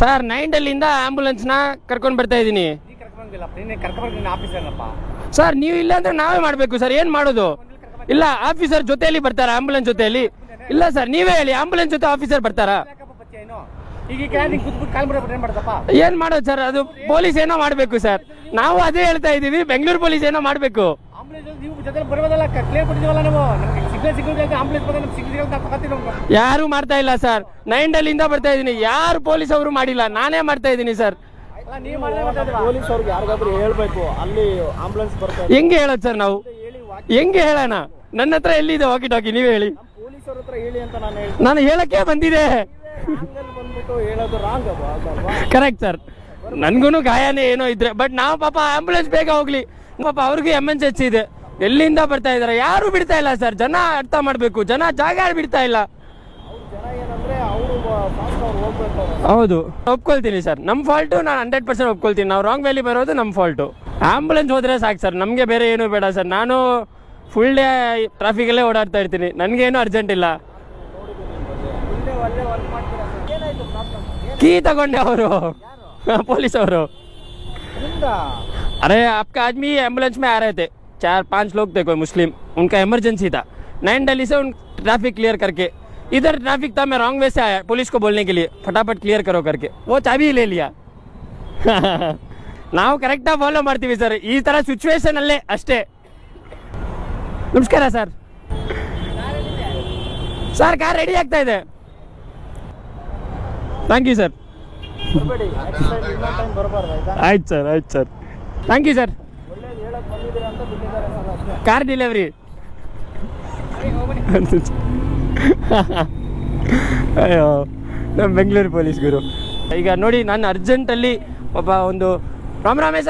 Sir 9 ಅಲ್ಲಿಂದ ಆಂಬುಲೆನ್ಸ್ನ ಕರ್ಕೊಂಡು ಬರ್ತಾ ಇದ್ದೀನಿ ಸರ್. ನೀವು ಇಲ್ಲ ಅಂದ್ರೆ ನಾವೇ ಮಾಡಬೇಕು ಸರ್. ಏನು ಮಾಡೋದು? ಇಲ್ಲ, ಆಫೀಸರ್ ಜೊತೆಯಲ್ಲಿ ಬರ್ತಾರಾ ಆಂಬುಲೆನ್ಸ್ ಜೊತೆಯಲ್ಲಿ? ಇಲ್ಲ ಸರ್, ನೀವೇ ಹೇಳಿ, ಆಂಬುಲೆನ್ಸ್ ಜೊತೆ ಆಫೀಸರ್ ಬರ್ತಾರಾ? ಏನ್ ಮಾಡೋದು ಸರ್? ಅದು ಪೊಲೀಸ್ ಏನೋ ಮಾಡಬೇಕು ಸರ್. ನಾವು ಅದೇ ಹೇಳ್ತಾ ಇದೀವಿ, ಬೆಂಗಳೂರು ಪೊಲೀಸ್ ಏನೋ ಮಾಡಬೇಕು. ಯಾರು ಮಾಡ್ತಾ ಇಲ್ಲ ಸರ್. 9 ಅಲ್ಲಿಂದ ಬರ್ತಾ ಇದೀನಿ, ಯಾರು ಪೊಲೀಸ್ ಅವರು ಮಾಡಿಲ್ಲ, ನಾನೇ ಮಾಡ್ತಾ ಇದೀನಿ ಸರ್. ಹೆಂಗೆ ಹೇಳೋದು ಸರ್ ನಾವು? ಹೆಂಗೆ ಹೇಳೋಣ? ನನ್ನ ಹತ್ರ ಎಲ್ಲಿದೆ ವಾಕಿ ಟಾಕಿ? ನೀವೇ ಹೇಳಿ. ನಾನು ಹೇಳಕ್ಕೆ ಬಂದಿದೆ. ಕರೆಕ್ಟ್ ಸರ್, ನನ್ಗೂ ಗಾಯನೇ ಏನೋ ಇದ್ರೆ, ಬಟ್ ನಾವು ಪಾಪ ಆಂಬುಲೆನ್ಸ್ ಬೇಗ ಹೋಗ್ಲಿ, ಪಾಪ ಅವ್ರಿಗೂ ಎಮರ್ಜೆನ್ಸಿ ಇದೆ. ಎಲ್ಲಿಂದ ಬರ್ತಾ ಇದಾರೆ? ಯಾರು ಬಿಡ್ತಾ ಇಲ್ಲ ಸರ್. ಜನ ಅರ್ಥ ಮಾಡ್ಬೇಕು, ಜನ ಜಾಗ ಬಿಡ್ತಾ ಇಲ್ಲ. ಹೌದು, ಒಪ್ಕೊಳ್ತೀನಿ ಸರ್, ನಮ್ಮ ಫಾಲ್ಟು. ನಾನು 100% ಒಪ್ಕೊಳ್ತೀನಿ. ನಾವು ರಾಂಗ್ ವ್ಯಾಲಿ ಬರೋದು ನಮ್ಮ ಫಾಲ್ಟು. ಆಂಬುಲೆನ್ಸ್ ಹೋದ್ರೆ ಸಾಕು ಸರ್, ನಮಗೆ ಬೇರೆ ಏನು ಬೇಡ ಸರ್. ನಾನು ಫುಲ್ ಡೇ ಟ್ರಾಫಿಕಲ್ಲೇ ಓಡಾಡ್ತಾ ಇರ್ತೀನಿ, ನನಗೇನು ಅರ್ಜೆಂಟ್ ಇಲ್ಲ. ಕೀ ತಗೊಂಡೆ ಅವರು, ಪೊಲೀಸ್ ಅವರು. अरे आपका आदमी एम्बुलेंस में आ रहे थे, 4-5 लोग थे, कोई मुस्लिम, उनका इमरजेंसी था. 9 दिल्ली से उन ट्रैफिक क्लियर करके, इधर ट्रैफिक था, मैं रॉन्ग वे से आया पुलिस को बोलने के लिए फटाफट क्लियर करो करके. वो चाबी ले लिया. ನಾವು ಕರೆಕ್ಟಾಗಿ ಫಾಲೋ ಮಾಡ್ತೀವಿ ಸರ್, ಈ ಥರ ಸಿಚುವೇಶನಲ್ಲೇ ಅಷ್ಟೇ. ನಮಸ್ಕಾರ ಸರ್. ಸರ್ ಕಾರ್ ರೆಡಿ ಆಗ್ತಾ ಇದೆ. Thank you sir. ಆಯ್ತು ಸರ್, ಆಯ್ತು sir, thank you sir. Car delivery. ಅಯ್ಯೋ, ನಮ್ಮ ಬೆಂಗಳೂರು ಪೊಲೀಸ್ ಗುರು. ಈಗ ನೋಡಿ, ನಾನು ಅರ್ಜೆಂಟಲ್ಲಿ ಪಾಪ ಒಂದು ರಾಮ್ ರಾಮೇಶ